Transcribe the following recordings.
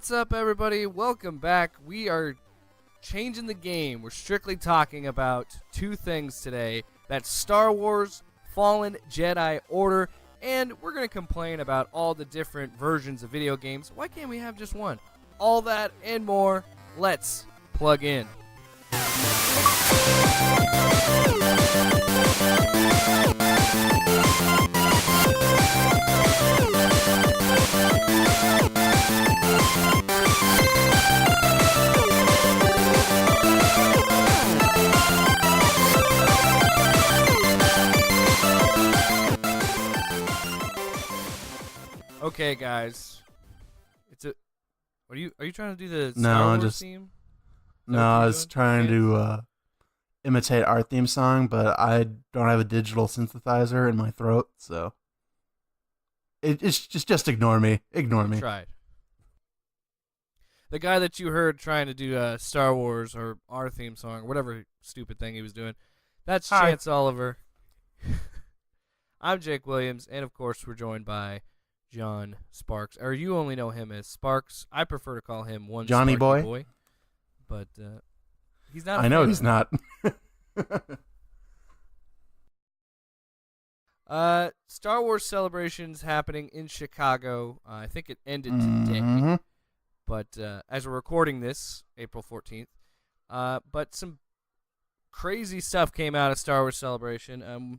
What's up, everybody? Welcome back. We are changing the game. We're strictly talking about two things today. That's Star Wars Fallen Jedi Order, and we're going to complain about all the different versions of video games. Why can't we have just one? All that and more. Let's plug in. Okay, guys. Are you trying to do the Star Wars theme? No, I was trying to imitate our theme song, but I don't have a digital synthesizer in my throat, so it's just ignore me. Ignore me. Tried. The guy that you heard trying to do Star Wars or our theme song or whatever stupid thing he was doing, that's Hi. Chance Oliver. I'm Jake Williams, and of course we're joined by John Sparks. Or you only know him as Sparks. I prefer to call him one Johnny Sparky Boy. But he's not. I know he's not. Star Wars celebrations happening in Chicago. I think it ended today. But as we're recording this, April 14th. But some crazy stuff came out of Star Wars Celebration.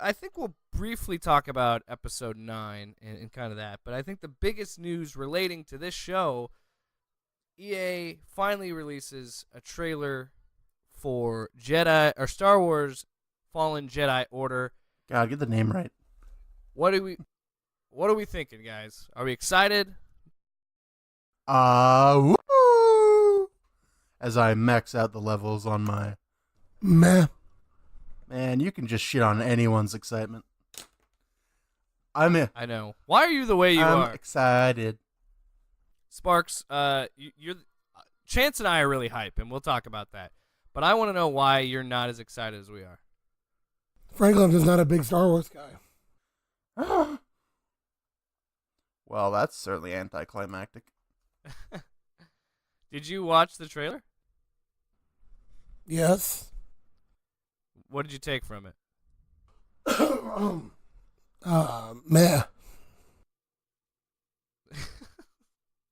I think we'll briefly talk about Episode 9 and kind of that. But I think the biggest news relating to this show, EA finally releases a trailer for Star Wars Fallen Jedi Order. God, get the name right. What are we thinking, guys? Are we excited? Woo! As I max out the levels on my Meh. Man, you can just shit on anyone's excitement. I know. Why are you the way you I'm are? excited. Sparks, you're Chance and I are really hype, and we'll talk about that. But I want to know why you're not as excited as we are. Frankly, I'm just not a big Star Wars guy. Well, that's certainly anticlimactic. Did you watch the trailer? Yes. What did you take from it? Meh.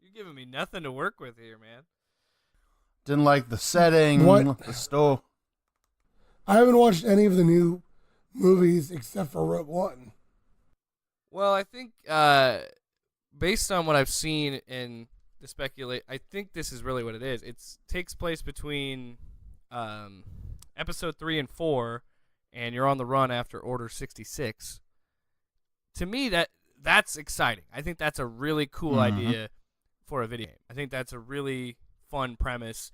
You're giving me nothing to work with here, man. Didn't like the setting, What? the stove. I haven't watched any of the new movies except for Rogue One. Well, I think based on what I've seen and the speculate, I think this is really what it is. It takes place between Episode 3 and 4, and you're on the run after Order 66. To me, that's exciting. I think that's a really cool idea for a video game. I think that's a really fun premise.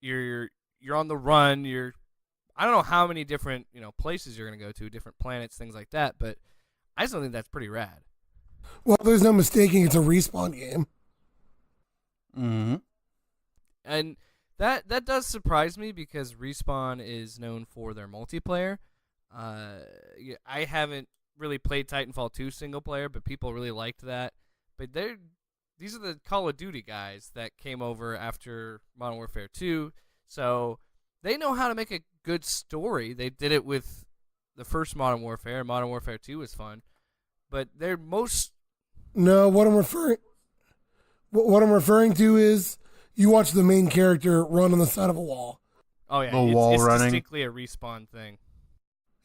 You're on the run. I don't know how many different places you're gonna go to, different planets, things like that. But I still think that's pretty rad. Well, there's no mistaking it's a Respawn game. Mm-hmm. And that does surprise me because Respawn is known for their multiplayer. I haven't really played Titanfall 2 single player, but people really liked that. But these are the Call of Duty guys that came over after Modern Warfare 2, so they know how to make a good story. They did it with the first Modern Warfare, and Modern Warfare 2 was fun. But they're most... No, what I'm referring to is you watch the main character run on the side of a wall. Oh, yeah. The wall it's running. distinctly a Respawn thing.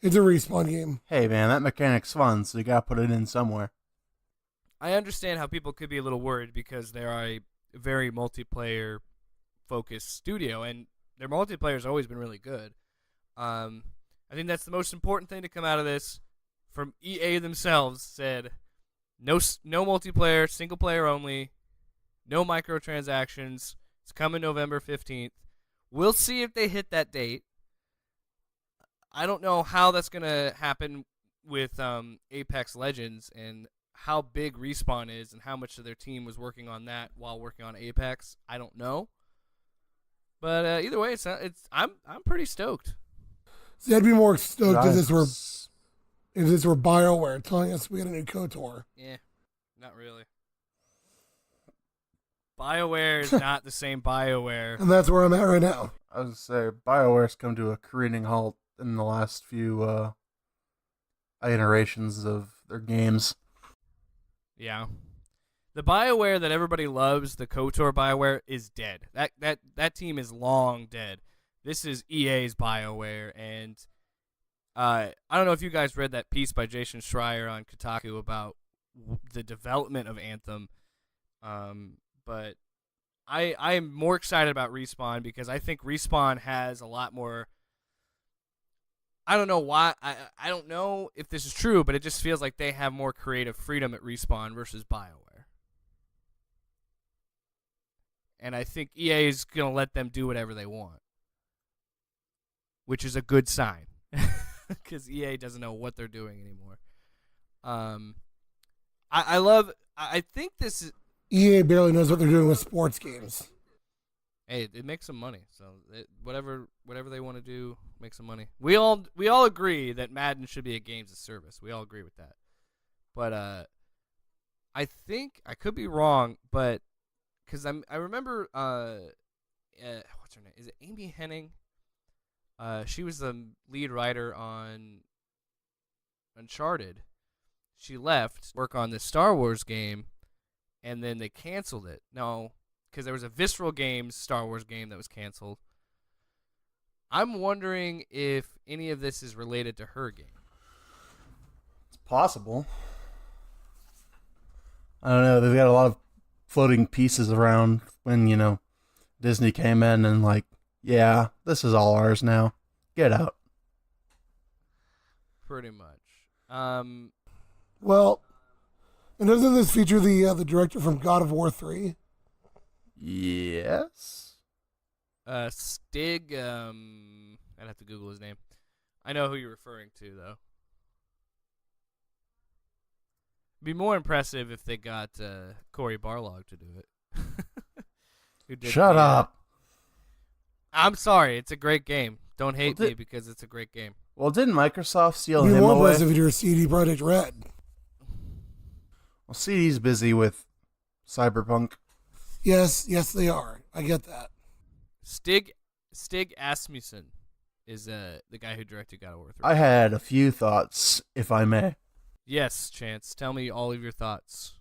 It's a Respawn game. Hey, man, that mechanic's fun, so you gotta put it in somewhere. I understand how people could be a little worried because they are a very multiplayer-focused studio, and their multiplayer has always been really good. I think that's the most important thing to come out of this. From EA themselves said, no multiplayer, single player only, no microtransactions. It's coming November 15th. We'll see if they hit that date. I don't know how that's going to happen with Apex Legends and how big Respawn is and how much of their team was working on that while working on Apex. I don't know. But either way, I'm pretty stoked. See, I'd be more stoked if this were BioWare telling us we had a new KOTOR. Yeah, not really. BioWare is not the same BioWare. And that's where I'm at right now. I was gonna say BioWare's come to a careening halt in the last few iterations of their games. Yeah. The BioWare that everybody loves, the KOTOR BioWare, is dead. That team is long dead. This is EA's BioWare, and I don't know if you guys read that piece by Jason Schreier on Kotaku about the development of Anthem, but I am more excited about Respawn because I think Respawn has a lot more. I don't know why. I don't know if this is true, but it just feels like they have more creative freedom at Respawn versus BioWare. And I think EA is going to let them do whatever they want, which is a good sign because EA doesn't know what they're doing anymore. I think this is. EA barely knows what they're doing with sports games. Hey, it makes some money, so whatever they want to do makes some money. We all agree that Madden should be a games of service. We all agree with that. But I think I could be wrong, but because I remember what's her name? Is it Amy Hennig? She was the lead writer on Uncharted. She left work on this Star Wars game, and then they canceled it. No. Because there was a Visceral Games Star Wars game that was canceled. I'm wondering if any of this is related to her game. It's possible. I don't know. They've got a lot of floating pieces around when, Disney came in and yeah, this is all ours now. Get out. Pretty much. Well, and doesn't this feature the director from God of War 3? Yes. Stig. I'd have to Google his name. I know who you're referring to, though. It'd be more impressive if they got Corey Barlog to do it. Shut up. I'm sorry. It's a great game. Don't hate me because it's a great game. Well, didn't Microsoft seal It'd be him more away? impressive if you're CD Projekt Red. Well, CD's busy with Cyberpunk. Yes, they are. I get that. Stig Asmussen is the guy who directed God of War 3. I had a few thoughts, if I may. Yes, Chance. Tell me all of your thoughts.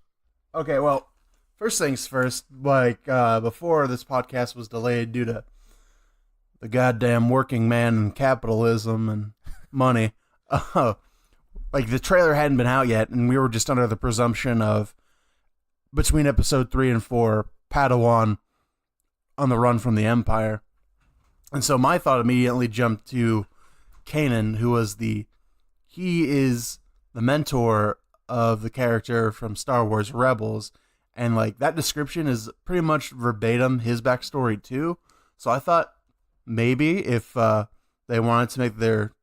Okay, well, first things first. Before this podcast was delayed due to the goddamn working man and capitalism and money, the trailer hadn't been out yet, and we were just under the presumption of between episode 3 and 4, Padawan on the run from the Empire. And so my thought immediately jumped to Kanan, who was he is the mentor of the character from Star Wars Rebels. And that description is pretty much verbatim his backstory too. So I thought maybe if they wanted to make their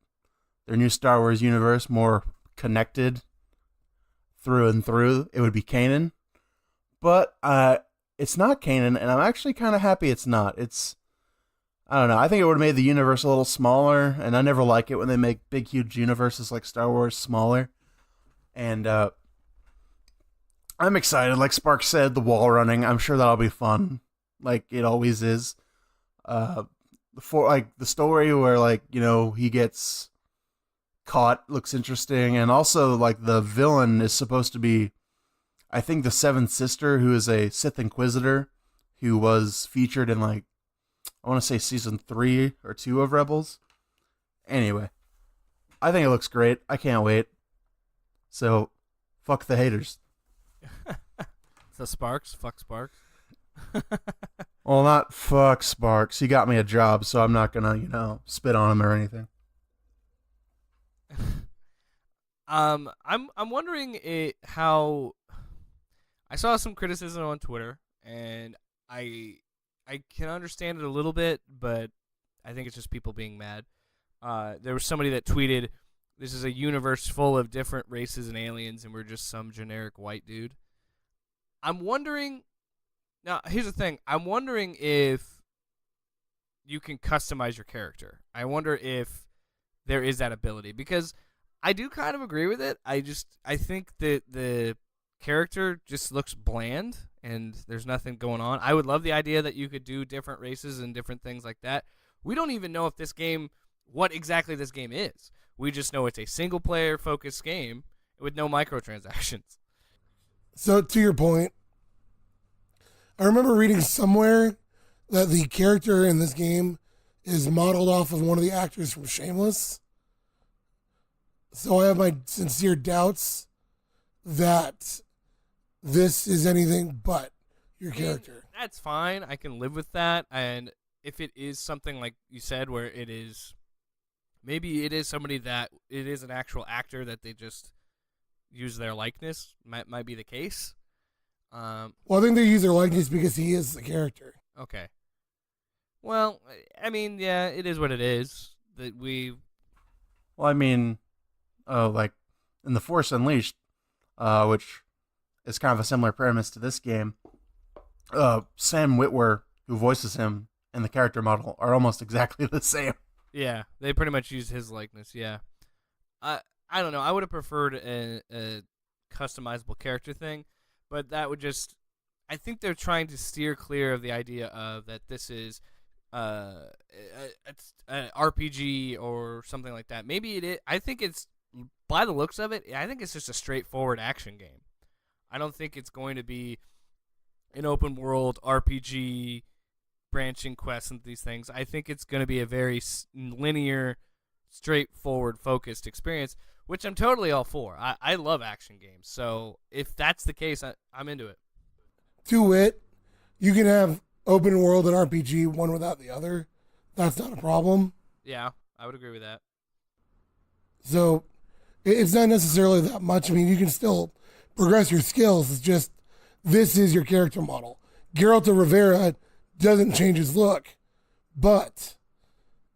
new Star Wars universe more connected through and through, it would be Kanan. But it's not Kanan, and I'm actually kind of happy it's not. I don't know. I think it would have made the universe a little smaller, and I never like it when they make big, huge universes like Star Wars smaller. And I'm excited. Like Spark said, the wall running, I'm sure that'll be fun, like it always is. The story where he gets caught looks interesting, and also the villain is supposed to be, I think, the Seventh Sister, who is a Sith Inquisitor, who was featured in I want to say season 3 or 2 of Rebels. Anyway, I think it looks great. I can't wait. So, fuck the haters. So Sparks, fuck Sparks. Well, not fuck Sparks. He got me a job, so I'm not gonna, spit on him or anything. I'm wondering how. I saw some criticism on Twitter, and I can understand it a little bit, but I think it's just people being mad. There was somebody that tweeted, "This is a universe full of different races and aliens, and we're just some generic white dude." I'm wondering. Now, here's the thing. I'm wondering if you can customize your character. I wonder if there is that ability, because I do kind of agree with it. I think that the character just looks bland, and there's nothing going on. I would love the idea that you could do different races and different things like that. We don't even know if what exactly this game is. We just know it's a single-player focused game with no microtransactions. So, to your point, I remember reading somewhere that the character in this game is modeled off of one of the actors from Shameless. So I have my sincere doubts that this is anything but your character. That's fine. I can live with that. And if it is something like you said, where it is, maybe it is somebody that it is an actual actor that they just use their likeness, might be the case. Well, I think they use their likeness because he is the character. Okay. Well, I mean, yeah, it is what it is. Well, I mean, like in The Force Unleashed, which is kind of a similar premise to this game, Sam Witwer, who voices him, and the character model are almost exactly the same. Yeah, they pretty much use his likeness, yeah. I don't know. I would have preferred a customizable character thing, but that would just... I think they're trying to steer clear of the idea of that this is an RPG or something like that. Maybe it is. I think it's, by the looks of it, I think it's just a straightforward action game. I don't think it's going to be an open world RPG branching quests and these things. I think it's going to be a very linear, straightforward, focused experience, which I'm totally all for. I love action games. So if that's the case, I'm into it. To wit, you can have open world and RPG one without the other. That's not a problem. Yeah, I would agree with that. So it's not necessarily that much. I mean, you can still progress your skills. It's just this is your character model. Geralt of Rivera doesn't change his look, but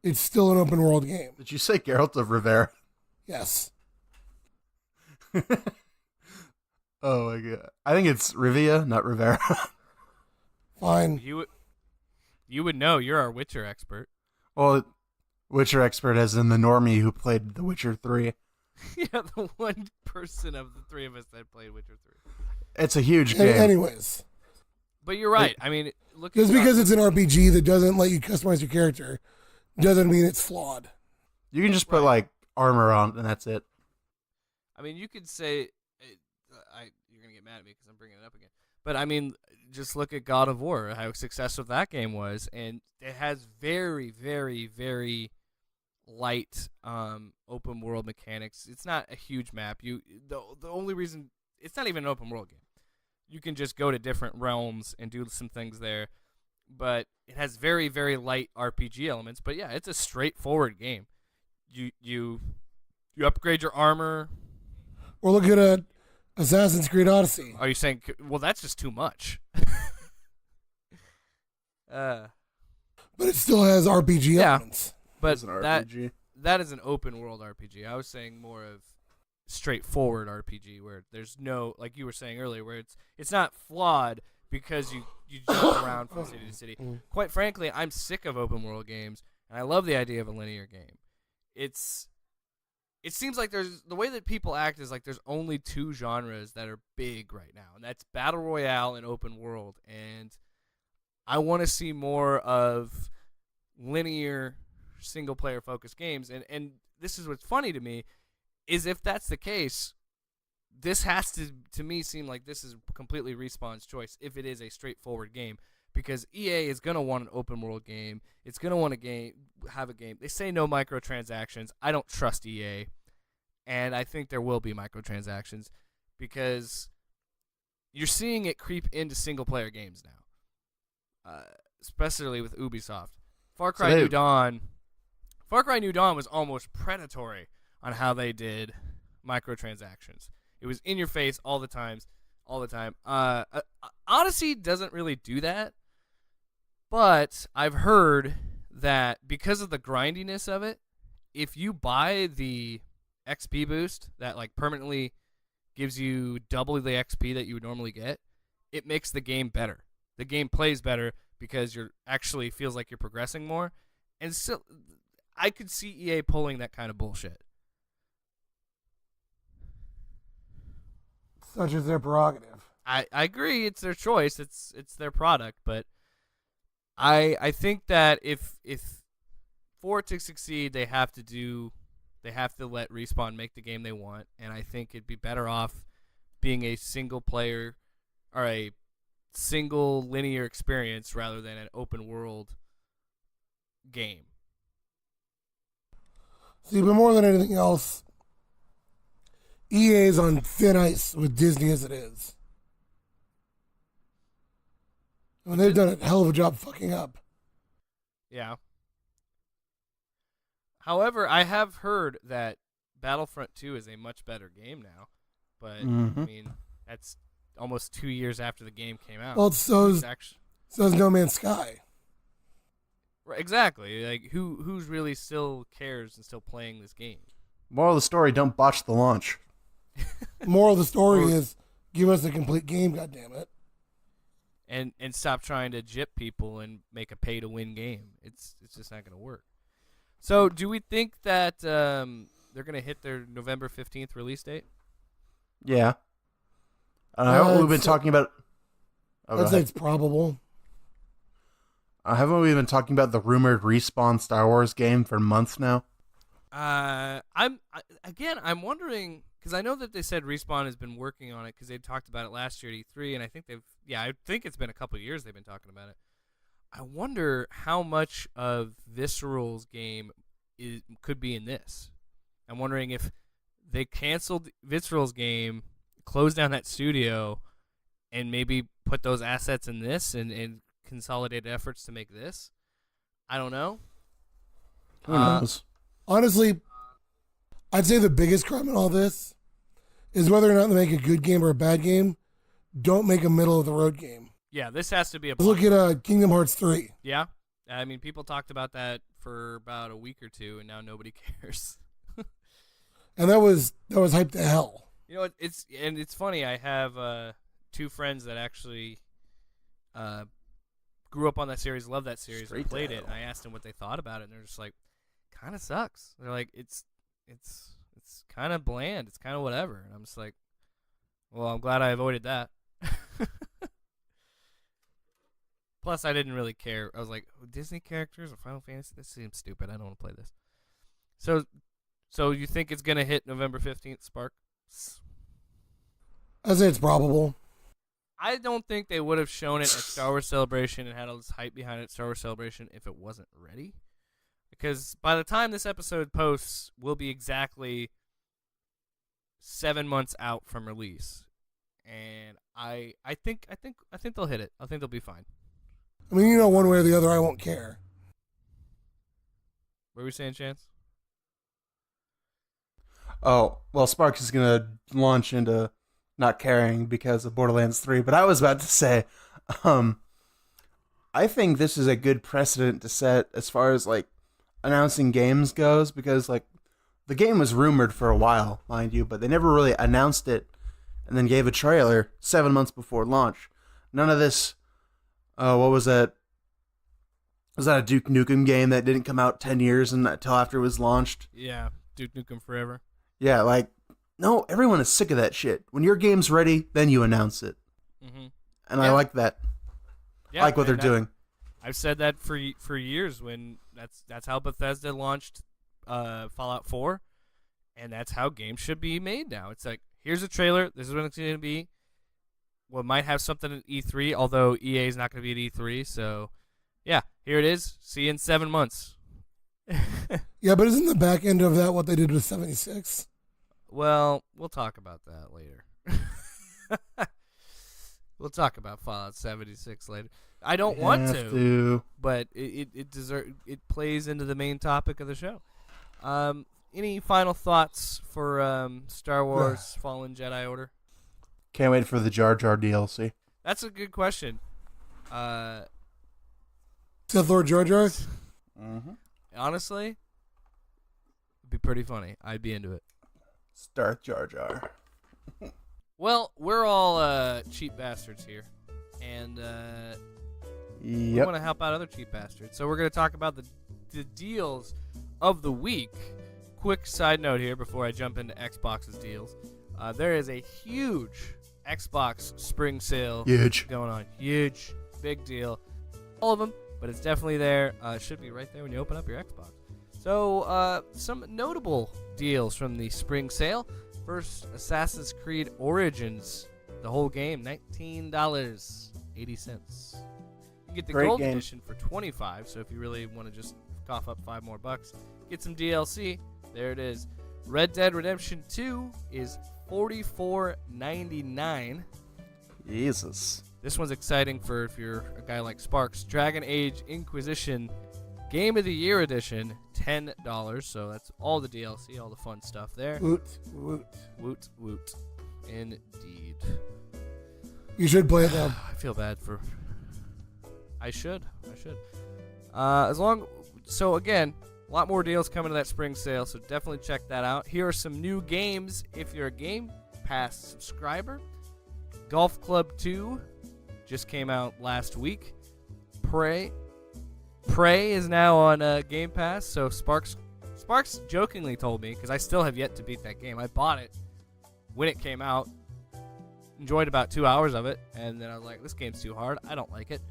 it's still an open world game. Did you say Geralt of Rivera? Yes. Oh my god! I think it's Rivia, not Rivera. Fine. You would know. You're our Witcher expert. Well, Witcher expert as in the normie who played The Witcher 3. Yeah, the one person of the three of us that played Witcher 3. It's a huge game. Anyways. But you're right. I mean, look. Just because it's an RPG that doesn't let you customize your character doesn't mean it's flawed. You can just put like armor on and that's it. I mean, you could say, you're gonna get mad at me because I'm bringing it up again. But I mean, just look at God of War, how successful that game was, and it has very, very, very light open world mechanics. It's not a huge map. The only reason it's not even an open world game. You can just go to different realms and do some things there, but it has very, very light RPG elements. But yeah, it's a straightforward game. You upgrade your armor. Or look at Assassin's Creed Odyssey. Are you saying? Well, that's just too much. But it still has RPG elements. But an RPG. that is an open world RPG. I was saying more of straightforward RPG where there's no, like you were saying earlier, where it's not flawed because you jump around from city to city. Quite frankly, I'm sick of open world games, and I love the idea of a linear game. It seems like the way that people act is like there's only two genres that are big right now, and that's battle royale and open world. And I want to see more of linear single player focused games. And this is what's funny to me is if that's the case, this has to me seem like this is completely Respawn's choice if it is a straightforward game, because EA is going to want an open world game. It's going to want have a game. They say no microtransactions. I don't trust EA, and I think there will be microtransactions because you're seeing it creep into single player games now, especially with Ubisoft. Far Cry New Dawn was almost predatory on how they did microtransactions. It was in your face all the time. Odyssey doesn't really do that, but I've heard that because of the grindiness of it, if you buy the XP boost that like permanently gives you double the XP that you would normally get, it makes the game better. The game plays better because you're actually feels like you're progressing more. And still, I could see EA pulling that kind of bullshit. Such as their prerogative. I agree. It's their choice. It's their product. But I think that if for it to succeed, they have to let Respawn make the game they want, and I think it'd be better off being a single player or a single linear experience rather than an open world game. See, but more than anything else, EA is on thin ice with Disney as it is. I mean, they've done a hell of a job fucking up. Yeah. However, I have heard that Battlefront 2 is a much better game now. But, I mean, that's almost 2 years after the game came out. Well, so is No Man's Sky. Right, exactly. Like, who's really still cares and still playing this game? Moral of the story, don't botch the launch. Moral of the story is give us a complete game, goddammit. And stop trying to gyp people and make a pay-to-win game. It's just not going to work. So, do we think that they're going to hit their November 15th release date? Yeah. We've been talking about... I'd say it's probable. Haven't we been talking about the rumored Respawn Star Wars game for months now? I'm wondering, because I know that they said Respawn has been working on it because they talked about it last year at E3, and I think it's been a couple of years they've been talking about it. I wonder how much of Visceral's game could be in this. I'm wondering if they canceled Visceral's game, closed down that studio, and maybe put those assets in this and consolidated efforts to make this. I don't know. Who knows? Honestly, I'd say the biggest crime in all this is whether or not they make a good game or a bad game. Don't make a middle of the road game. Yeah, this has to be a... Look at Kingdom Hearts 3. Yeah? I mean, people talked about that for about a week or two, and now nobody cares. And that was hyped to hell. You know, it's funny. I have two friends that actually grew up on that series, love that series, and played it. And I asked them what they thought about it, and they're just like, kind of sucks. They're like, it's kind of bland. It's kind of whatever. And I'm just like, well, I'm glad I avoided that. Plus, I didn't really care. I was like, Disney characters or Final Fantasy? This seems stupid. I don't want to play this. So you think it's going to hit November 15th, Spark? I'd say it's probable. I don't think they would have shown it at Star Wars Celebration and had all this hype behind it at Star Wars Celebration if it wasn't ready. Because by the time this episode posts, we'll be exactly 7 months out from release. And I think they'll hit it. I think they'll be fine. I mean, one way or the other, I won't care. What were we saying, Chance? Oh, well, Sparks is going to launch into not caring because of Borderlands 3. But I was about to say, I think this is a good precedent to set as far as, like, announcing games goes. Because, like, the game was rumored for a while, mind you. But they never really announced it and then gave a trailer 7 months before launch. None of this... what was that? Was that a Duke Nukem game that didn't come out 10 years until after it was launched? Yeah, Duke Nukem Forever. Yeah, like, no, everyone is sick of that shit. When your game's ready, then you announce it. Mm-hmm. And I like that. Yeah, I like what they're doing. I've said that for years. When that's how Bethesda launched Fallout 4, and that's how games should be made now. It's like, here's a trailer. This is what it's going to be. We might have something at E3, although EA is not going to be at E3. So, yeah, here it is. See you in 7 months. Yeah, but isn't the back end of that what they did with 76? Well, we'll talk about that later. We'll talk about Fallout 76 later. I don't want to, but it plays into the main topic of the show. Any final thoughts for Star Wars Fallen Jedi Order? Can't wait for the Jar Jar DLC. That's a good question. Sith Lord Jar Jar? Mm-hmm. Honestly, it'd be pretty funny. I'd be into it. Darth Jar Jar. Well, we're all cheap bastards here. And we want to help out other cheap bastards. So we're going to talk about the deals of the week. Quick side note here before I jump into Xbox's deals. There is a huge Xbox spring sale Huge. going on. Huge. Big deal. All of them, but it's definitely there. It should be right there when you open up your Xbox. So, some notable deals from the spring sale. First, Assassin's Creed Origins. The whole game, $19.80. You get the Great gold game. edition for $25, so if you really want to just cough up $5 more, get some DLC. There it is. Red Dead Redemption 2 is $44.99. Jesus. This one's exciting for if you're a guy like Sparks. Dragon Age Inquisition Game of the Year Edition, $10. So that's all the DLC, all the fun stuff there. Woot, woot. Woot, woot. Indeed. You should play it though. I feel bad for... I should. So again, a lot more deals coming to that spring sale, so definitely check that out. Here are some new games if you're a Game Pass subscriber. Golf Club 2 just came out last week. Prey is now on Game Pass, so Sparks jokingly told me, because I still have yet to beat that game. I bought it when it came out, enjoyed about 2 hours of it, and then I was like, this game's too hard. I don't like it.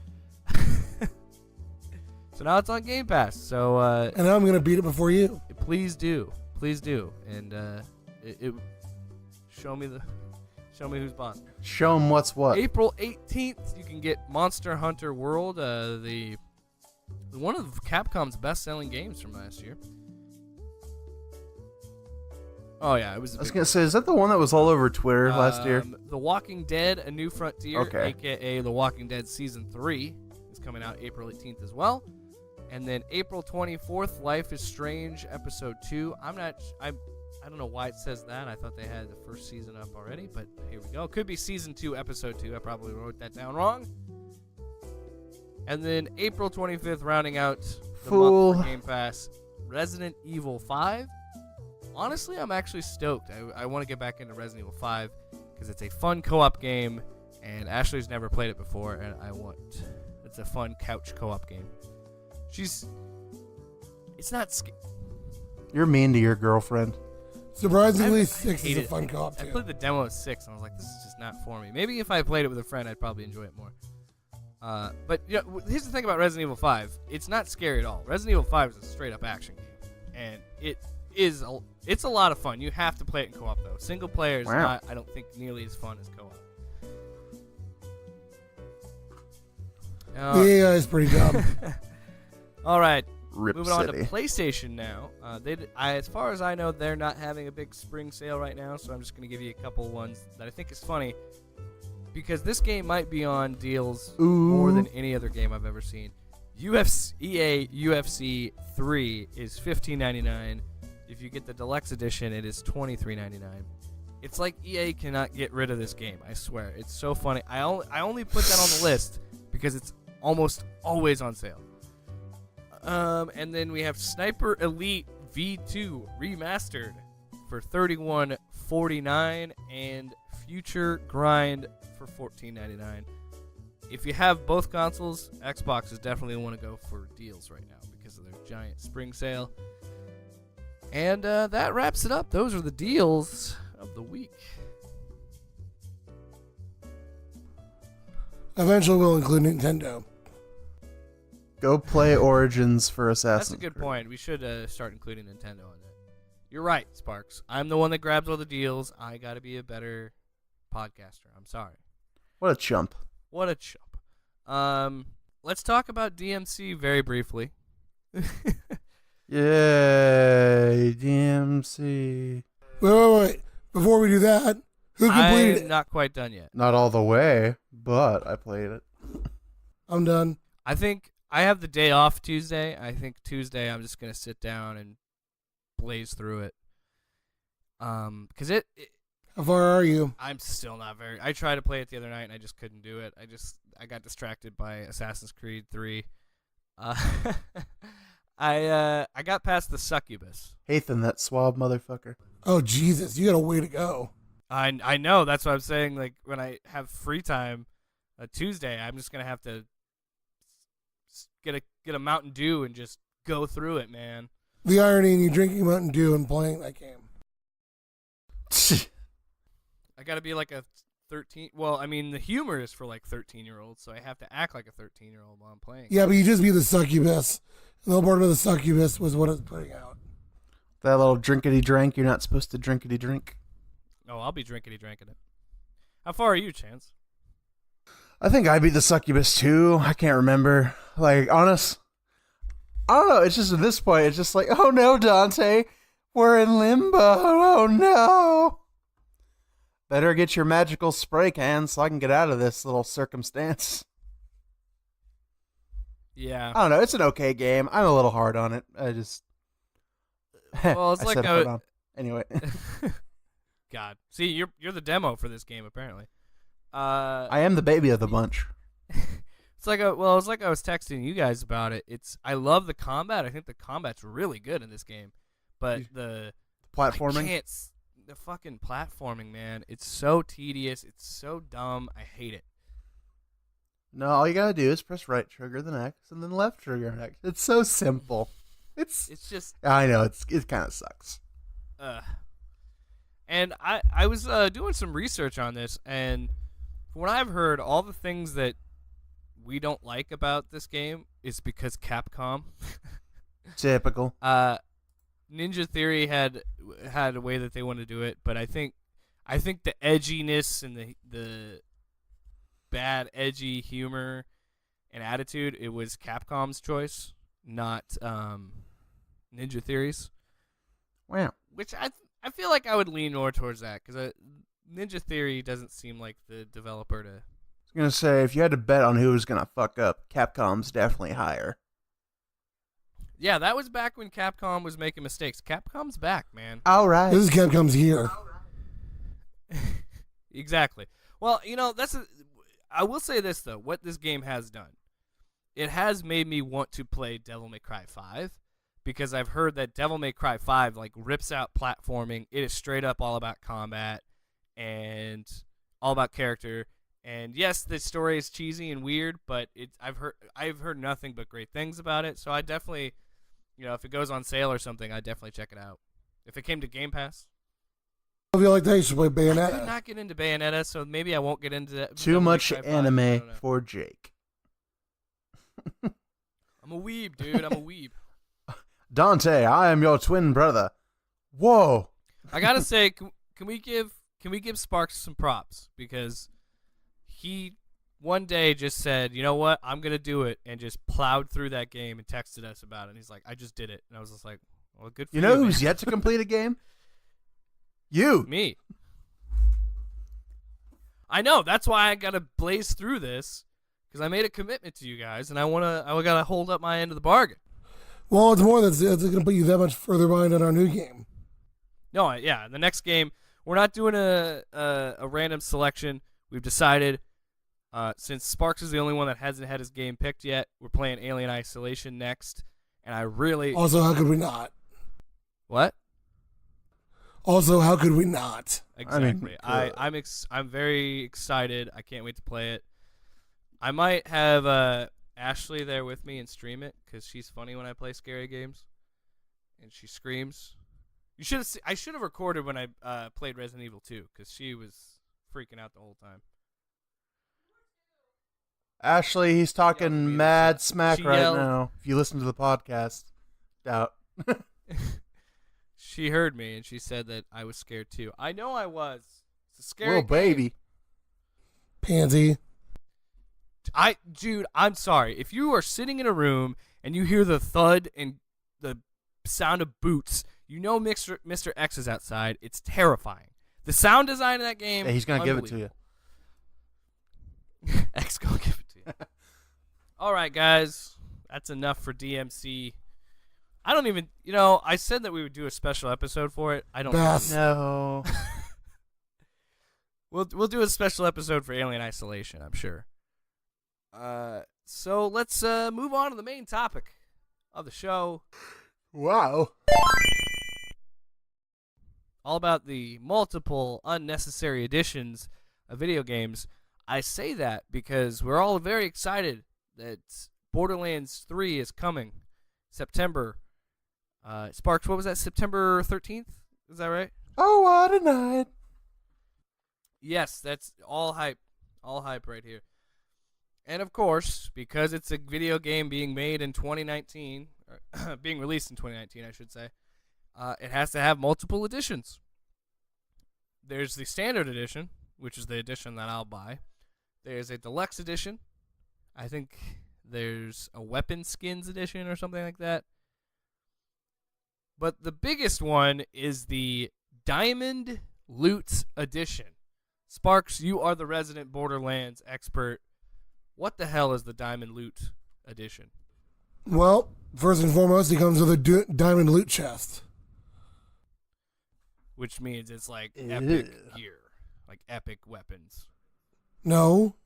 So now it's on Game Pass. So And now I'm going to beat it before you. please do, and show me who's boss. Show 'em what's what. April 18th, you can get Monster Hunter World, the one of Capcom's best-selling games from last year. Oh yeah, it was. I was gonna say, is that the one that was all over Twitter last year? The Walking Dead: A New Frontier, Okay. aka The Walking Dead Season 3, is coming out April 18th as well. And then April 24th, Life is Strange Episode 2. I don't know why it says that. I thought they had the first season up already, but here we go. Could be Season 2, Episode 2. I probably wrote that down wrong. And then April 25th, rounding out the month for Game Pass, Resident Evil 5. Honestly, I'm actually stoked. I want to get back into Resident Evil 5 because it's a fun co-op game, and Ashley's never played it before, and it's a fun couch co-op game. It's not You're mean to your girlfriend. Surprisingly, 6 is a hated fun it. co-op I too. played the demo at 6, and I was like, this is just not for me. Maybe if I played it with a friend, I'd probably enjoy it more. But here's the thing about Resident Evil 5. It's not scary at all. Resident Evil 5 is a straight-up action game, and it's a lot of fun. You have to play it in co-op, though. Single player is not, I don't think, nearly as fun as co-op. The AI is pretty dumb. All right. Rip Moving on to City. PlayStation now. As far as I know, they're not having a big spring sale right now, so I'm just going to give you a couple ones that I think is funny, because this game might be on deals more than any other game I've ever seen. EA UFC 3 is $15.99. If you get the deluxe edition, it is $23.99. It's like EA cannot get rid of this game. I swear, it's so funny. I only put that on the list because it's almost always on sale. And then we have Sniper Elite V2 remastered for $31.49 and Future Grind for $14.99. If you have both consoles, Xbox is definitely the one to go for deals right now because of their giant spring sale. And that wraps it up. Those are the deals of the week. Eventually, we'll include Nintendo. Go play Origins for Assassin's That's a good Creed. point. We should start including Nintendo on that. You're right, Sparks. I'm the one that grabs all the deals. I got to be a better podcaster. I'm sorry. What a chump. What a chump. Let's talk about DMC very briefly. Yay, DMC. Wait. Before we do that, who completed I'm it? not quite done yet. Not all the way, but I played it. I'm done. I think I have the day off Tuesday. I think Tuesday I'm just going to sit down and blaze through it. Because How far are you? I'm still not very... I tried to play it the other night and I just couldn't do it. I got distracted by Assassin's Creed 3. I got past the succubus. Hathan, that swab motherfucker. Oh, Jesus. You got a way to go. I know. That's what I'm saying. Like, when I have free time Tuesday, I'm just going to have to get a Mountain Dew and just go through it, man. The irony in you drinking Mountain Dew and playing that game. I got to be like a 13. Well, I mean, the humor is for like 13-year-olds, so I have to act like a 13-year-old while I'm playing. Yeah, but you just be the succubus. And the whole part of the succubus was what it's putting out. That little drinkity drink, you're not supposed to drinkity drink. Oh, I'll be drinkity drinking it. How far are you, Chance? I think I beat the succubus too. I can't remember. Like, honest, I don't know. It's just at this point, it's just like, oh no, Dante, we're in limbo. Oh no. Better get your magical spray can so I can get out of this little circumstance. Yeah. I don't know. It's an okay game. I'm a little hard on it. I just. Well, it's like Anyway. God. See, you're the demo for this game apparently. I am the baby of the bunch. It's like I was texting you guys about it. I love the combat. I think the combat's really good in this game, but the Platforming. The fucking platforming, man. It's so tedious. It's so dumb. I hate it. No, all you gotta do is press right trigger the next, and then left trigger next. It's so simple. It's just. I know it kind of sucks. And I was doing some research on this, and from what I've heard, all the things that we don't like about this game is because Capcom. Typical. Ninja Theory had a way that they want to do it, but I think the edginess and the bad edgy humor and attitude, it was Capcom's choice, not Ninja Theory's. Wow. Which I feel like I would lean more towards that because Ninja Theory doesn't seem like the developer to. I was gonna say, if you had to bet on who was gonna fuck up, Capcom's definitely higher. Yeah, that was back when Capcom was making mistakes. Capcom's back, man. All right. This is Capcom's here. Exactly. Well, I will say this though. What this game has done, it has made me want to play Devil May Cry 5 because I've heard that Devil May Cry 5 like rips out platforming. It is straight up all about combat and all about character. And yes, the story is cheesy and weird, but I've heard nothing but great things about it. So I definitely, if it goes on sale or something, I'd definitely check it out. If it came to Game Pass. If you like that, you should play I Bayonetta. could not get into Bayonetta, so maybe I won't get into that. Too much anime for Jake. I'm a weeb, dude. I'm a weeb. Dante, I am your twin brother. Whoa. I gotta say, can we give Sparks some props because he one day just said, you know what, I'm gonna do it, and just plowed through that game and texted us about it. And he's like, I just did it, and I was just like, well, good for you. You know man. who's yet to complete a game? You. Me. I know. That's why I gotta blaze through this because I made a commitment to you guys, and I gotta hold up my end of the bargain. Well, it's more that's going to put you that much further behind on our new game. No, yeah. The next game, we're not doing a random selection. We've decided, since Sparks is the only one that hasn't had his game picked yet, we're playing Alien Isolation next. And I really Also, how could we not? what? Also, how could we not? Exactly. I'm very excited. I can't wait to play it. I might have Ashley there with me and stream it because she's funny when I play scary games, and she screams. I should have recorded when I played Resident Evil 2 because she was freaking out the whole time. Ashley, he's talking Yeah, mad smack she right yelled. now. If you listen to the podcast, doubt. She heard me and she said that I was scared too. I know I was. It's a scary Little game. baby. Pansy. Dude, I'm sorry. If you are sitting in a room and you hear the thud and the sound of boots, you know Mr. X is outside. It's terrifying. The sound design of that game. Yeah, he's gonna give it to you. X gonna give it to you. All right, guys, that's enough for DMC. I don't even, I said that we would do a special episode for it. I don't. Beth. No. We'll do a special episode for Alien Isolation, I'm sure. So let's move on to the main topic of the show. Wow. All about the multiple unnecessary additions of video games. I say that because we're all very excited that Borderlands 3 is coming September. Sparks, what was that? September 13th? Is that right? Oh, what a night. Yes, that's all hype. All hype right here. And of course, because it's a video game being made in 2019, or being released in 2019, I should say, it has to have multiple editions. There's the standard edition, which is the edition that I'll buy. There's a deluxe edition. I think there's a weapon skins edition or something like that. But the biggest one is the Diamond Loot edition. Sparks, you are the resident Borderlands expert. What the hell is the Diamond Loot edition? Well, first and foremost, he comes with a diamond loot chest. Which means it's like epic gear. Like epic weapons. No.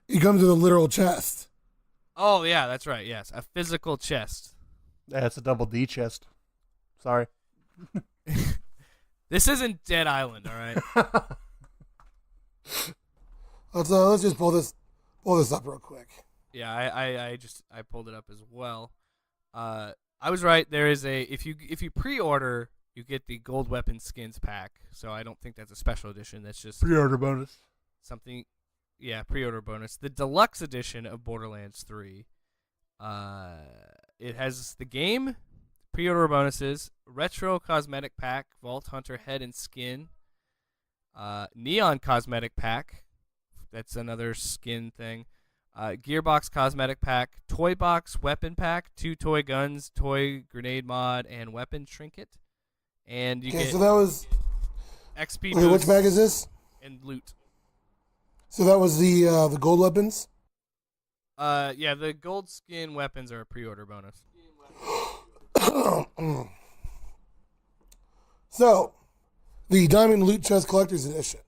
He comes with a literal chest. Oh, yeah, that's right. Yes, a physical chest. That's a double D chest. Sorry. This isn't Dead Island, all right? Let's just pull this up real quick. Yeah, I pulled it up as well. I was right. There is a if you pre-order, you get the gold weapon skins pack. So I don't think that's a special edition. That's just Pre-order bonus. something. Yeah, pre-order bonus. The deluxe edition of Borderlands 3. It has the game, pre-order bonuses, retro cosmetic pack, Vault Hunter head and skin, neon cosmetic pack. That's another skin thing. Gearbox cosmetic pack, toy box weapon pack, 2 toy guns, toy grenade mod, and weapon trinket. And you get so that was XP okay, which boosts bag is this? and loot. So that was the gold weapons? Yeah, the gold skin weapons are a pre-order bonus. So, the Diamond Loot Chest Collector's Edition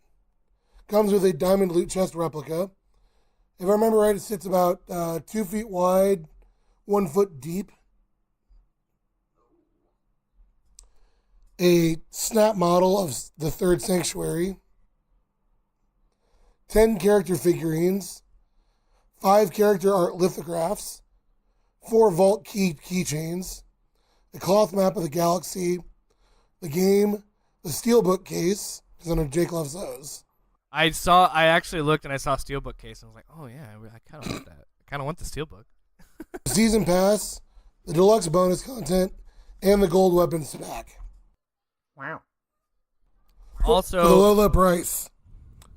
comes with a Diamond Loot Chest replica. If I remember right, it sits about 2 feet wide, 1 foot deep. A snap model of the third sanctuary. 10 character figurines. 5 character art lithographs. 4 vault keychains. A cloth map of the galaxy. The game. The steelbook case, because I know Jake loves those. I actually looked and I saw steelbook case and I was like, oh yeah, I kind of want that. I kind of want the steelbook. Season pass, the deluxe bonus content, and the gold weapons pack. Wow. Also, For the low price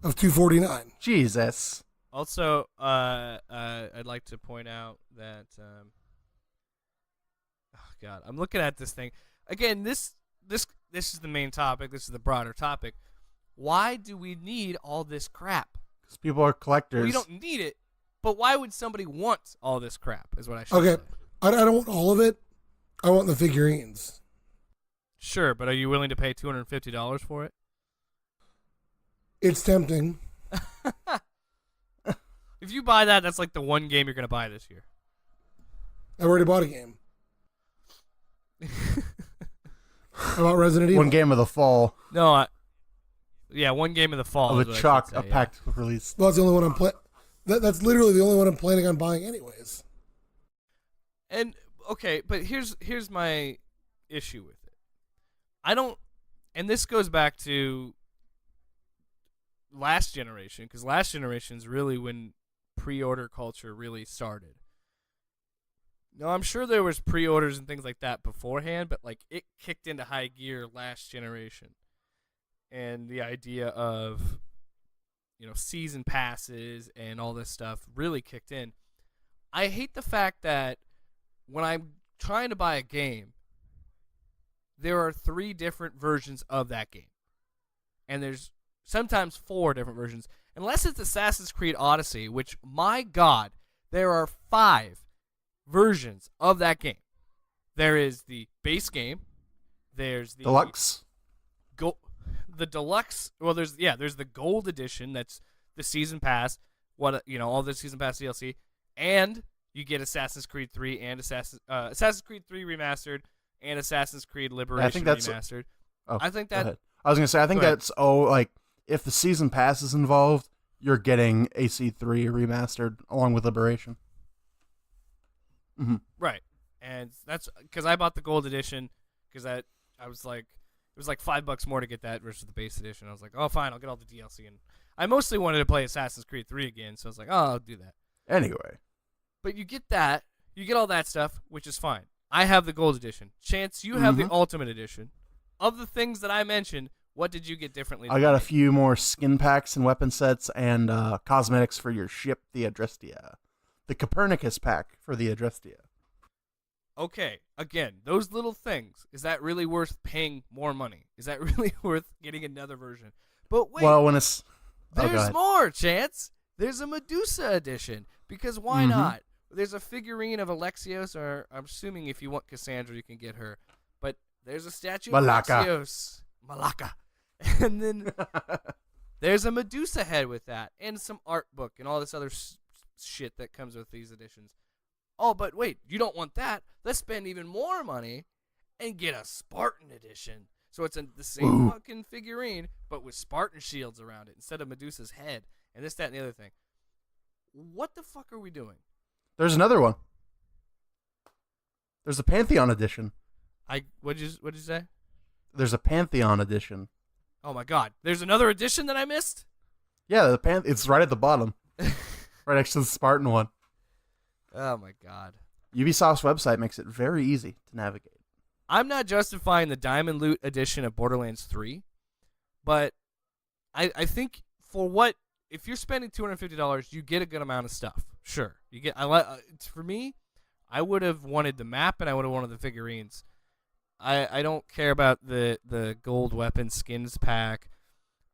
of $249. Jesus. Also, I'd like to point out that, oh God, I'm looking at this thing again. This is the main topic. This is the broader topic. Why do we need all this crap? Because people are collectors. We don't need it, but why would somebody want all this crap? Is what I should Okay, say. I don't want all of it. I want the figurines. Sure, but are you willing to pay $250 for it? It's tempting. If you buy that, that's like the one game you're going to buy this year. I've already bought a game. How about Resident Evil? One game of the fall No, yeah, one game in the fall. of is a what I should say, yeah. packed release. Well, that's the only one I'm playing. That's literally the only one I'm planning on buying anyways. And okay, but here's my issue with it. I don't, and this goes back to last generation, because last generation is really when pre-order culture really started. No, I'm sure there was pre-orders and things like that beforehand, but like it kicked into high gear last generation. And the idea of, season passes and all this stuff really kicked in. I hate the fact that when I'm trying to buy a game, there are 3 different versions of that game. And there's sometimes 4 different versions. Unless it's Assassin's Creed Odyssey, which, my God, there are 5 versions of that game. There is the base game. There's the Deluxe. The deluxe. Well, there's the gold edition. That's the season pass. All the season pass DLC, and you get Assassin's Creed 3 and Assassin's Creed 3 remastered and Assassin's Creed Liberation I think that's remastered. Oh, I think go that ahead. I was gonna say I think Go ahead. that's if the season pass is involved, you're getting AC3 remastered along with Liberation. Mm-hmm. right, and that's because I bought the gold edition because I was like, It was like $5 more to get that versus the base edition. I was like, oh, fine, I'll get all the DLC. And I mostly wanted to play Assassin's Creed 3 again, so I was like, oh, I'll do that. Anyway. But you get that. You get all that stuff, which is fine. I have the gold edition. Chance, you have the ultimate edition. Of the things that I mentioned, what did you get differently? I got a few more skin packs and weapon sets and cosmetics for your ship, the Adrestia. The Copernicus pack for the Adrestia. Okay, again, those little things, is that really worth paying more money? Is that really worth getting another version? But wait, well, when it's there's more, Chance. There's a Medusa edition, because why not? There's a figurine of Alexios, or I'm assuming if you want Cassandra, you can get her. But there's a statue of Alexios. Malaka. And then there's a Medusa head with that, and some art book, and all this other shit that comes with these editions. Oh, but wait, you don't want that. Let's spend even more money and get a Spartan edition. So it's the same fucking figurine, but with Spartan shields around it instead of Medusa's head. And this, that, and the other thing. What the fuck are we doing? There's another one. There's a Pantheon edition. What'd you say? There's a Pantheon edition. Oh my god. There's another edition that I missed? Yeah, it's right at the bottom. Right next to the Spartan one. Oh my god. Ubisoft's website makes it very easy to navigate. I'm not justifying the Diamond Loot edition of Borderlands 3, but I think if you're spending $250, you get a good amount of stuff. Sure. You get for me, I would have wanted the map and I would have wanted the figurines. I don't care about the gold weapon skins pack.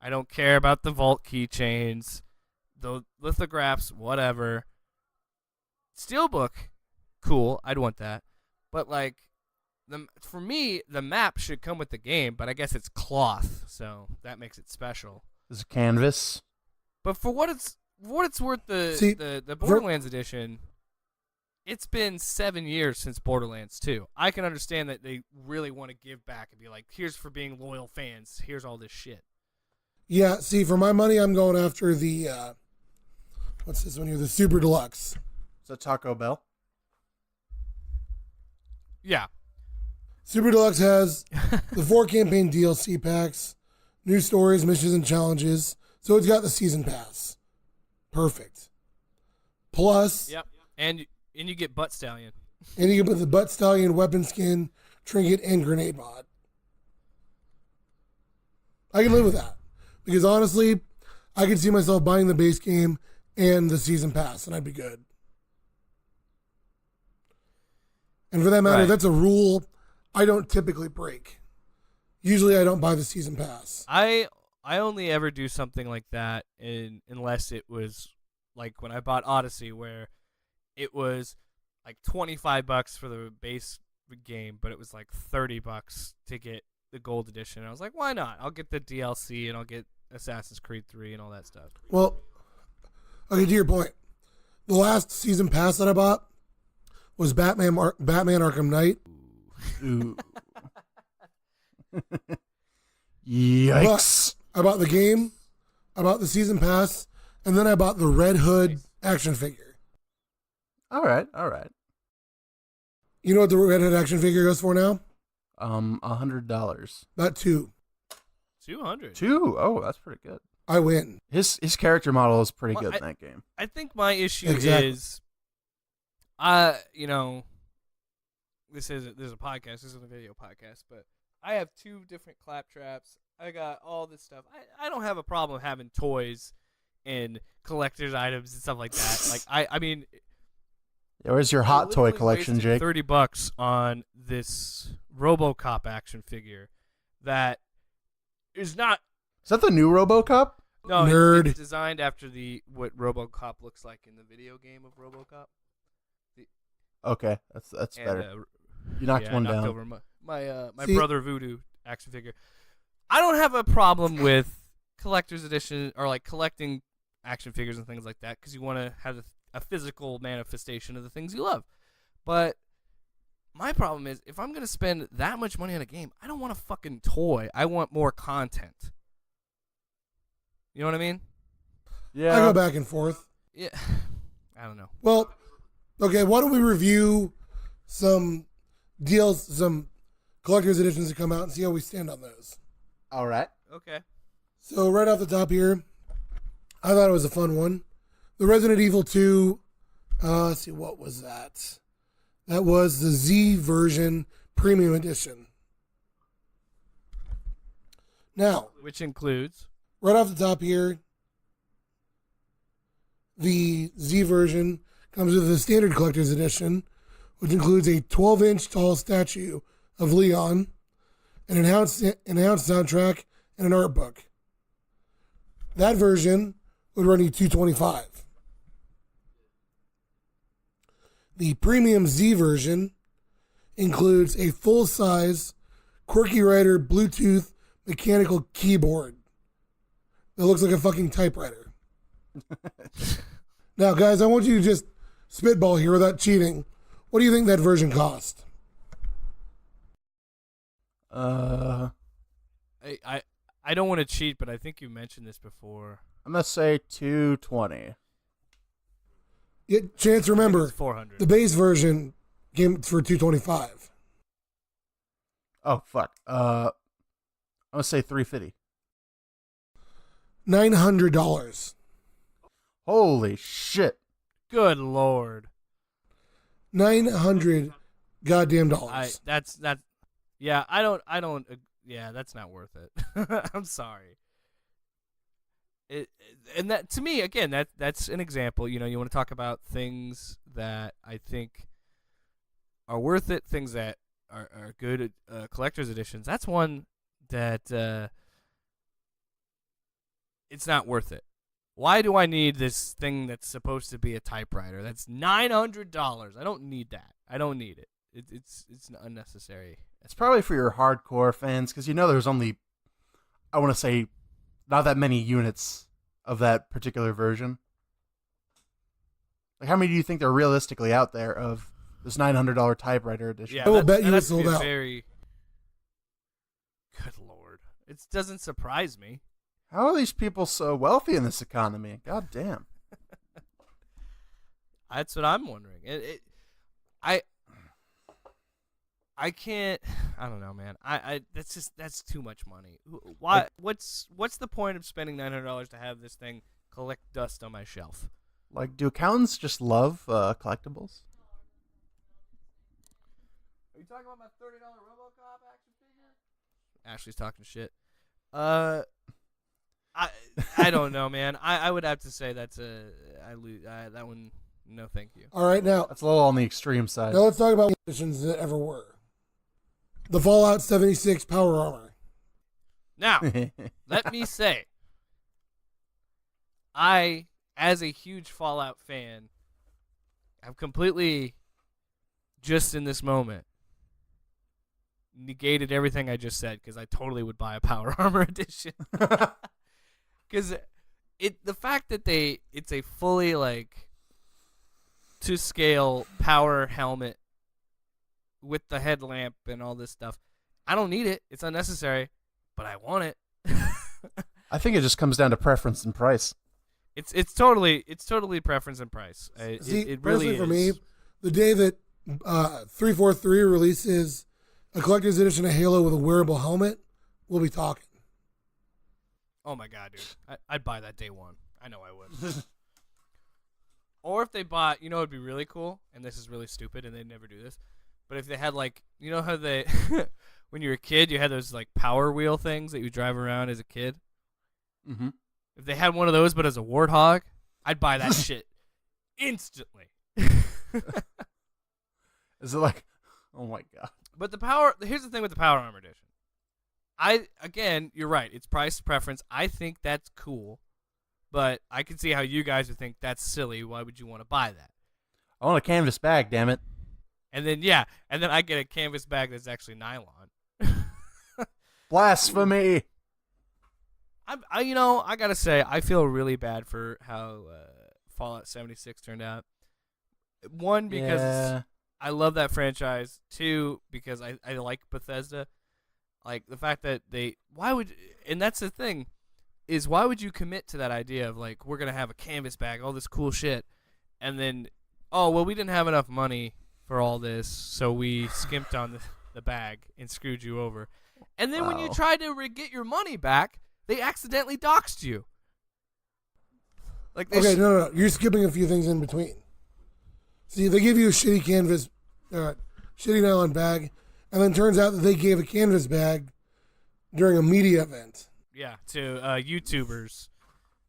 I don't care about the vault keychains, the lithographs, whatever. Steelbook, cool. I'd want that. But like, for me, the map should come with the game. But I guess it's cloth, so that makes it special. There's a canvas. But for what it's worth, the Borderlands edition, it's been 7 years since Borderlands 2. I can understand that they really want to give back and be like, here's for being loyal fans. Here's all this shit. Yeah. See, for my money, I'm going after the what's this one here? The Super Deluxe. Is that Taco Bell? Yeah. Super Deluxe has the 4 campaign DLC packs, new stories, missions, and challenges. So it's got the season pass. Perfect. Plus, yep. And you get Butt Stallion. And you can put the Butt Stallion weapon skin, trinket, and grenade mod. I can live with that. Because honestly, I can see myself buying the base game and the season pass, and I'd be good. And for that matter, that's a rule I don't typically break. Usually I don't buy the season pass. I only ever do something like that unless it was like when I bought Odyssey, where it was like $25 for the base game, but it was like $30 to get the gold edition. I was like, why not? I'll get the DLC and I'll get Assassin's Creed 3 and all that stuff. Well, okay, to your point, the last season pass that I bought was Batman Arkham Knight. Ooh. Yikes. But I bought the game, I bought the season pass, and then I bought the Red Hood action figure. All right. You know what the Red Hood action figure goes for now? $100. About $200. $2? Oh, that's pretty good. I win. His character model is pretty good in that game. I think my issue is, this is a podcast. This isn't a video podcast, but I have 2 different claptraps. I got all this stuff. I don't have a problem having toys and collector's items and stuff like that. Like I mean, yeah, where's your hot toy collection, Jake? $30 on this RoboCop action figure that is not. Is that the new RoboCop? No, Nerd. It's designed after what RoboCop looks like in the video game of RoboCop. Okay, that's better. You knocked one down. Over my brother Voodoo action figure. I don't have a problem with collector's edition or like collecting action figures and things like that because you want to have a physical manifestation of the things you love. But my problem is if I'm going to spend that much money on a game, I don't want a fucking toy. I want more content. You know what I mean? Yeah. I go back and forth. Yeah. I don't know. Well, okay, why don't we review some deals, some collector's editions to come out and see how we stand on those. All right. Okay. So right off the top here, I thought it was a fun one. The Resident Evil 2, let's see, what was that? That was the Z version premium edition. Now, Which includes. right off the top here, the Z version comes with the standard collector's edition, which includes a 12-inch tall statue of Leon, an enhanced soundtrack, and an art book. That version would run you $225. The premium Z version includes a full-size Quirky Writer Bluetooth mechanical keyboard that looks like a fucking typewriter. Now, guys, I want you to just spitball here without cheating. What do you think that version cost? I don't want to cheat, but I think you mentioned this before. I'm gonna say 220. Yeah, Chance, remember, It's 400. the base version came for $225. Oh fuck. I'm gonna say 350. $900. Holy shit. Good lord. 900 goddamn dollars. Yeah, yeah, that's not worth it. I'm sorry. And that, to me, again, that's an example. You want to talk about things that I think are worth it, things that are good collector's editions. That's one that it's not worth it. Why do I need this thing that's supposed to be a typewriter? That's $900. I don't need that. I don't need it. It's unnecessary. It's probably for your hardcore fans because there's only, I want to say, not that many units of that particular version. Like, how many do you think there are realistically out there of this $900 typewriter edition? Yeah, I will bet you that it's has to be sold out. Very. Good lord, it doesn't surprise me. How are these people so wealthy in this economy? God damn. That's what I'm wondering. I can't. I don't know, man. That's too much money. Why? What's the point of spending $900 to have this thing collect dust on my shelf? Like, do accountants just love collectibles? Are you talking about my $30 RoboCop action figure? Ashley's talking shit. I don't know, man. I would have to say that's I lose that one. No, thank you. All right, now That's a little on the extreme side. let's talk about editions that ever were. The Fallout 76 Power Armor. Now, let me say, I, as a huge Fallout fan, have completely, just in this moment, negated everything I just said because I totally would buy a Power Armor edition. Because the fact that it's a fully to scale power helmet with the headlamp and all this stuff, I don't need it. It's unnecessary, but I want it. I think it just comes down to preference and price. It's totally preference and price. See, It personally really for is. me, the day that 343 releases a collector's edition of Halo with a wearable helmet, we'll be talking. Oh my god, dude! I'd buy that day one. I know I would. Or if they bought, it'd be really cool, and this is really stupid, and they'd never do this. But if they had how they, when you were a kid, you had those Power Wheel things that you drive around as a kid. Mm-hmm. If they had one of those, but as a warthog, I'd buy that shit instantly. Is it like, oh my god. But here's the thing with the Power Armor edition. Again, you're right. It's price preference. I think that's cool, but I can see how you guys would think that's silly. Why would you want to buy that? I want a canvas bag, damn it. And then I get a canvas bag that's actually nylon. Blasphemy. I gotta say, I feel really bad for how Fallout 76 turned out. One, because I love that franchise. Two, because I like Bethesda. Like the fact that and that's the thing, is why would you commit to that idea of we're gonna have a canvas bag, all this cool shit, and then we didn't have enough money for all this, so we skimped on the bag and screwed you over. And then when you Wow. tried to get your money back, they accidentally doxed you. Like they Okay, no. You're skipping a few things in between. See, they give you a shitty canvas, shitty nylon bag, and then turns out that they gave a canvas bag during a media event. Yeah, to YouTubers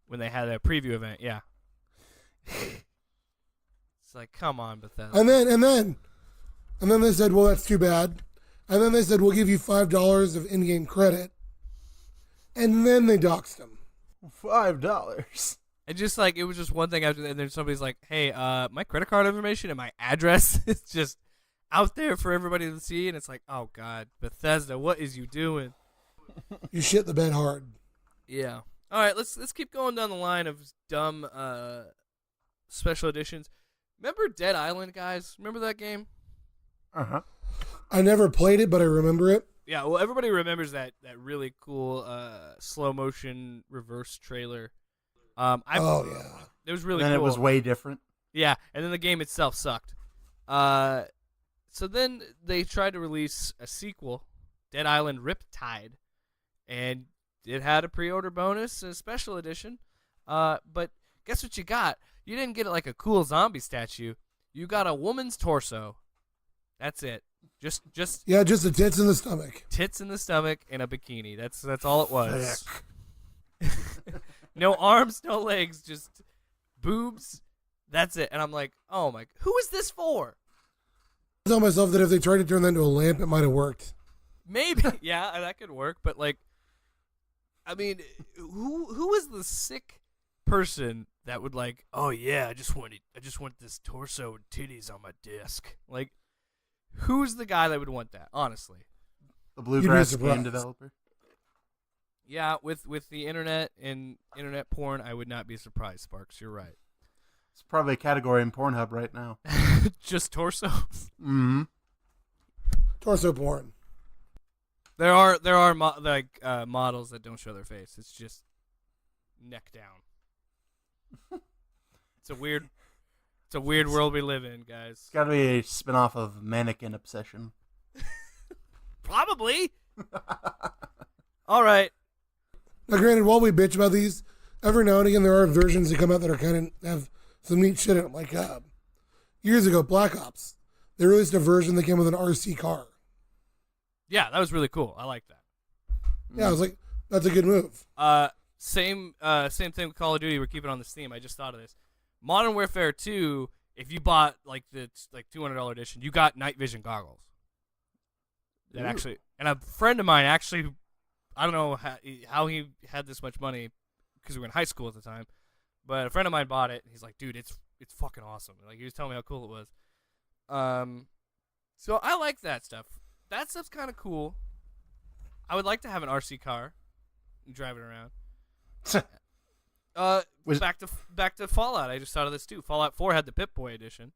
when they had a preview event. Yeah. It's like, come on, Bethesda. And then they said, well, that's too bad. And then they said, we'll give you $5 of in-game credit. And then they doxed them. $5. And just like, it was just one thing after that, and then somebody's like, hey, my credit card information and my address is just out there for everybody to see. And it's like, oh, God, Bethesda, what is you doing? You shit the bed hard. Yeah. All right, let's keep going down the line of dumb special editions. Remember Dead Island, guys? Remember that game? Uh-huh. I never played it, but I remember it. Yeah, well, everybody remembers that really cool slow motion reverse trailer. Oh, yeah. It was really Then cool. it was way different. Yeah, and then the game itself sucked. So then they tried to release a sequel, Dead Island Riptide, and it had a pre-order bonus, a special edition. But guess what you got? You didn't get like a cool zombie statue. You got a woman's torso. That's it. Just Yeah, just the tits in the stomach. tits in the stomach and a bikini. That's all it was. No arms, no legs, just boobs. That's it. And I'm like, oh my, who is this for? I tell myself that if they tried to turn that into a lamp, it might have worked. Maybe, yeah, that could work. But like, I mean, who is the sick person that would like? Oh yeah, I just want this torso and titties on my disc. Like, who's the guy that would want that? Honestly, The Bluegrass game surprised. developer. yeah. With the internet and internet porn, I would not be surprised. Sparks, you're right. It's probably a category in Pornhub right now. Just torso. Mm-hmm. Torso porn. There are models that don't show their face. It's just neck down. It's a weird world we live in, guys. It's got to be a spin-off of Mannequin Obsession. Probably. All right. Now, granted, while we bitch about these, every now and again there are versions that come out that are kind of have some neat shit in them. Like years ago, Black Ops, they released a version that came with an RC car. Yeah, that was really cool. I like that. Yeah, I was like, that's a good move. Same thing with Call of Duty. We're keeping on this theme. I just thought of this. Modern Warfare 2. If you bought like the $200 edition, you got night vision goggles. That Ooh. actually, and a friend of mine actually, I don't know how he had this much money because we were in high school at the time, but a friend of mine bought it. And he's like, dude, it's fucking awesome. Like he was telling me how cool it was. So I like that stuff. That stuff's kind of cool. I would like to have an RC car and drive it around. Back to Fallout. I just thought of this too. Fallout 4 had the Pip-Boy edition.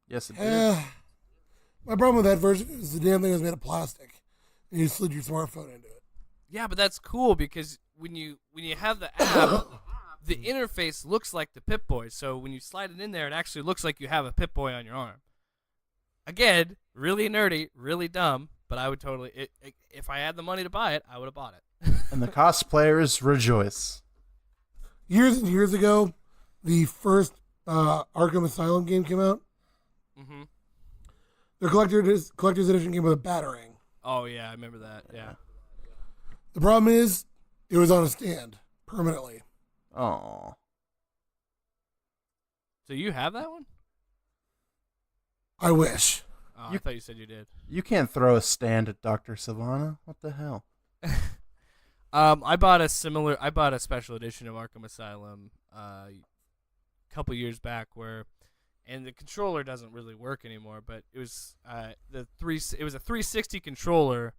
Yes, it did. My problem with that version is the damn thing was made of plastic, and you slid your smartphone into it. Yeah, but that's cool because when you have the app, the interface looks like the Pip-Boy. So when you slide it in there, it actually looks like you have a Pip-Boy on your arm. Again, really nerdy, really dumb, but I would totally if I had the money to buy it, I would have bought it. And the cosplayers rejoice. Years and years ago, the first Arkham Asylum game came out. Mm-hmm. Their collector's edition came with a Batarang. Oh yeah, I remember that. Yeah. The problem is, it was on a stand permanently. Oh. So you have that one? I wish. Oh, I thought you said you did. You can't throw a stand at Dr. Savannah. What the hell? I bought a special edition of Arkham Asylum a couple years back and the controller doesn't really work anymore, but it was it was a 360 controller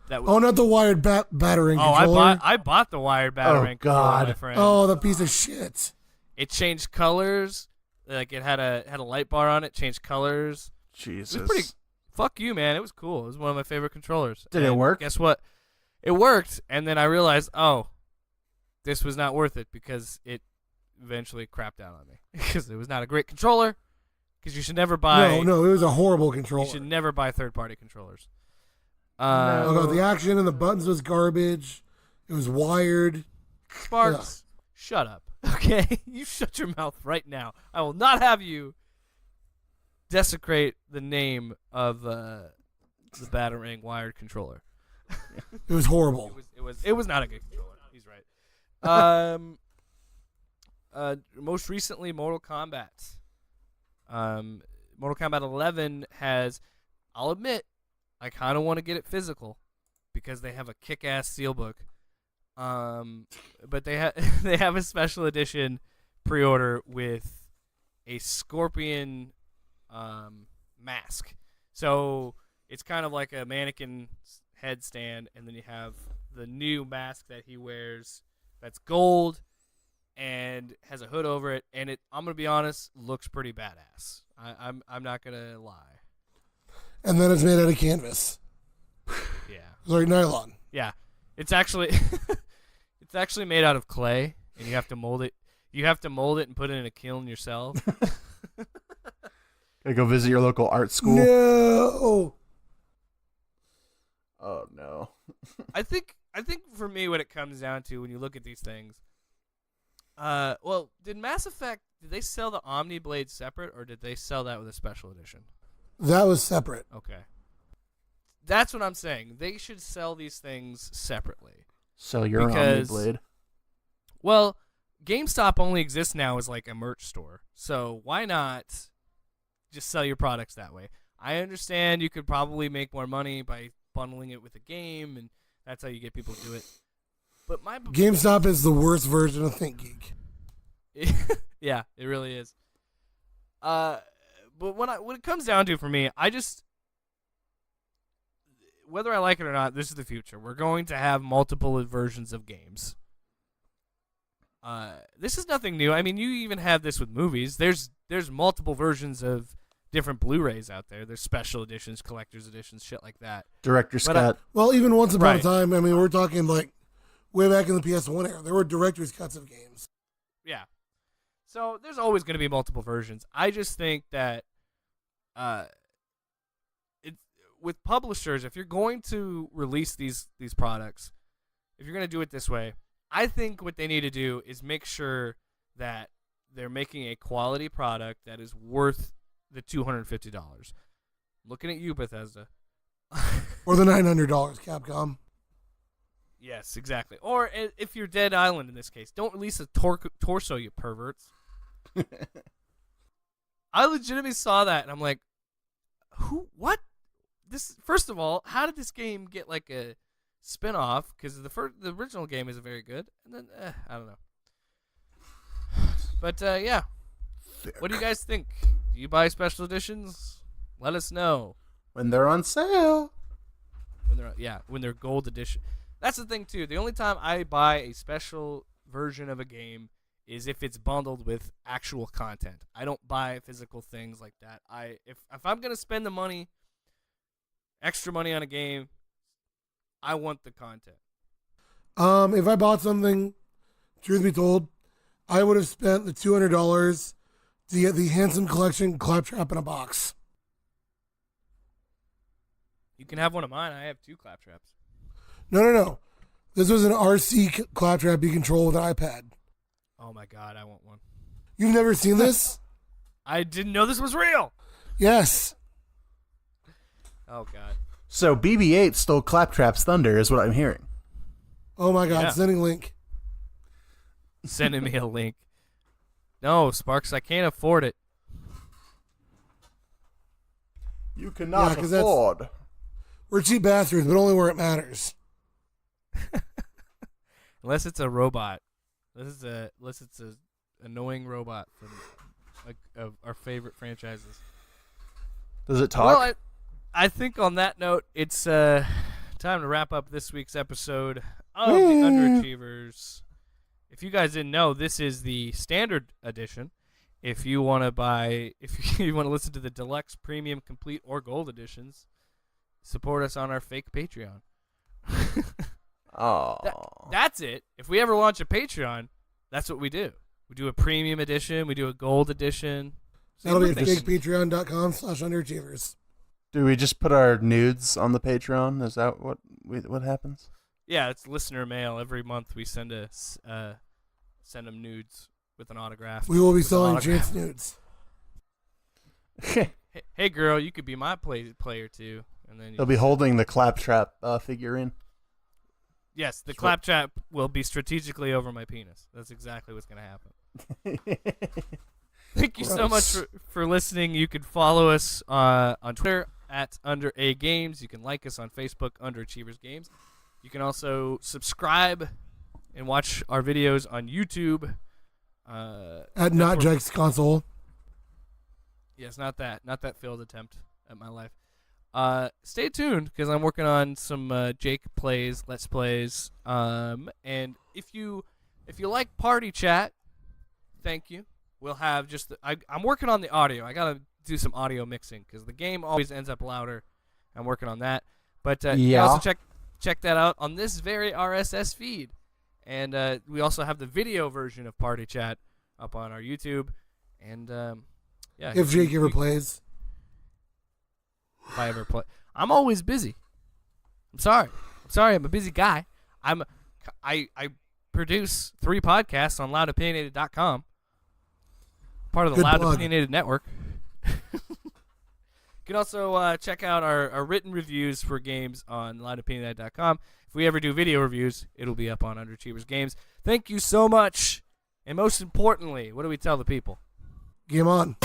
that was, Oh, not the wired Batarang controller. I bought the wired Batarang controller, God. my friend. Oh, the piece of shit. It changed colors. Like it had a light bar on it, changed colors. Jesus. It was pretty. Fuck you, man. It was cool. It was one of my favorite controllers. Did it And work? Guess what? It worked, and then I realized, oh, this was not worth it because it eventually crapped out on me because it was not a great controller, because you should never buy. No, it was a horrible controller. You should never buy third-party controllers. Oh, God, the action and the buttons was garbage. It was wired. Sparks, shut up. Okay, you shut your mouth right now. I will not have you desecrate the name of the Batarang wired controller. It was horrible. It was not a good controller. He's right. Most recently, Mortal Kombat. Mortal Kombat 11 has. I'll admit, I kind of want to get it physical because they have a kick-ass steelbook. But they have a special edition pre-order with a scorpion mask. So it's kind of like a mannequin headstand, and then you have the new mask that he wears that's gold and has a hood over it, and I'm gonna be honest, looks pretty badass. I'm not gonna lie. And then it's made out of canvas. Yeah. Sorry, nylon. Yeah. It's actually it's actually made out of clay, and you have to mold it. You have to mold it and put it in a kiln yourself. Gotta go visit your local art school. No. Oh no. I think for me, what it comes down to when you look at these things, well, did Mass Effect, did they sell the Omni Blade separate, or did they sell that with a special edition? That was separate. Okay. That's what I'm saying. They should sell these things separately. Sell your Omni Blade. Well, GameStop only exists now as like a merch store. So why not just sell your products that way? I understand you could probably make more money by bundling it with a game, and that's how you get people to do it. But GameStop is the worst version of ThinkGeek. Yeah, it really is. But when it comes down to it for me, I just, whether I like it or not, this is the future. We're going to have multiple versions of games. This is nothing new. I mean, you even have this with movies. There's multiple versions of different Blu-rays out there. There's special editions, collector's editions, shit like that. Director's cut. Well, even once upon a time, I mean, we're talking like way back in the PS1 era. There were director's cuts of games. Yeah. So there's always going to be multiple versions. I just think that with publishers, if you're going to release these products, if you're going to do it this way, I think what they need to do is make sure that they're making a quality product that is worth the $250. Looking at you, Bethesda. Or the $900, Capcom. Yes, exactly. Or if you're Dead Island in this case, don't release a torso, you perverts. I legitimately saw that, and I'm like, who? What? This? First of all, how did this game get like a spin-off? Because the original game isn't very good, and then I don't know. But yeah, what do you guys think? Do you buy special editions? Let us know when they're on sale. When they're gold edition. That's the thing too. The only time I buy a special version of a game is if it's bundled with actual content. I don't buy physical things like that. If I'm gonna spend the money, extra money on a game, I want the content. If I bought something, truth be told, I would have spent the $200 to get the Handsome Collection Claptrap in a box. You can have one of mine. I have 2 Claptraps. No. This was an RC Claptrap you control with an iPad. Oh my god, I want one. You've never seen this? I didn't know this was real. Yes. Oh god. So BB-8 stole Claptrap's thunder is what I'm hearing. Oh my god, Yeah. sending link. Sending me a link. No, Sparks, I can't afford it. You cannot 'cause afford. We're cheap bastards, but only where it matters. Unless it's a robot. Unless it's a annoying robot from of our favorite franchises. Does it talk? Well, I think on that note, it's time to wrap up this week's episode of the Underachievers. If you guys didn't know, this is the standard edition. If you want to listen to the deluxe, premium, complete, or gold editions, support us on our fake Patreon. Oh, that's it. If we ever launch a Patreon, that's what we do. We do a premium edition. We do a gold edition. That'll be at Thanks. fakepatreon.com/underachievers. Do we just put our nudes on the Patreon? Is that what happens? Yeah, it's listener mail. Every month we send them nudes with an autograph. We will be With an selling autograph. Chance nudes. Hey, girl, you could be my player too. And then They'll be holding the Claptrap figurine. Yes, the claptrap will be strategically over my penis. That's exactly what's going to happen. Thank you so much for listening. You can follow us on Twitter at Under A Games. You can like us on Facebook, Underachievers Games. You can also subscribe and watch our videos on YouTube. At Not Jake's Console. Yes, not that failed attempt at my life. Stay tuned because I'm working on some Jake plays, Let's Plays. And if you like Party Chat, thank you. We'll have just I'm working on the audio. I gotta do some audio mixing because the game always ends up louder. I'm working on that. But you can also check that out on this very RSS feed. And we also have the video version of Party Chat up on our YouTube. And yeah, If Jake ever plays. If I ever play, I'm always busy. I'm sorry. I'm a busy guy. I produce 3 podcasts on loudopinionated.com. Part of the Good Loud plug. Opinionated Network. You can also check out our written reviews for games on loudopinionated.com. If we ever do video reviews, it'll be up on Underachievers Games. Thank you so much. And most importantly, what do we tell the people? Game on.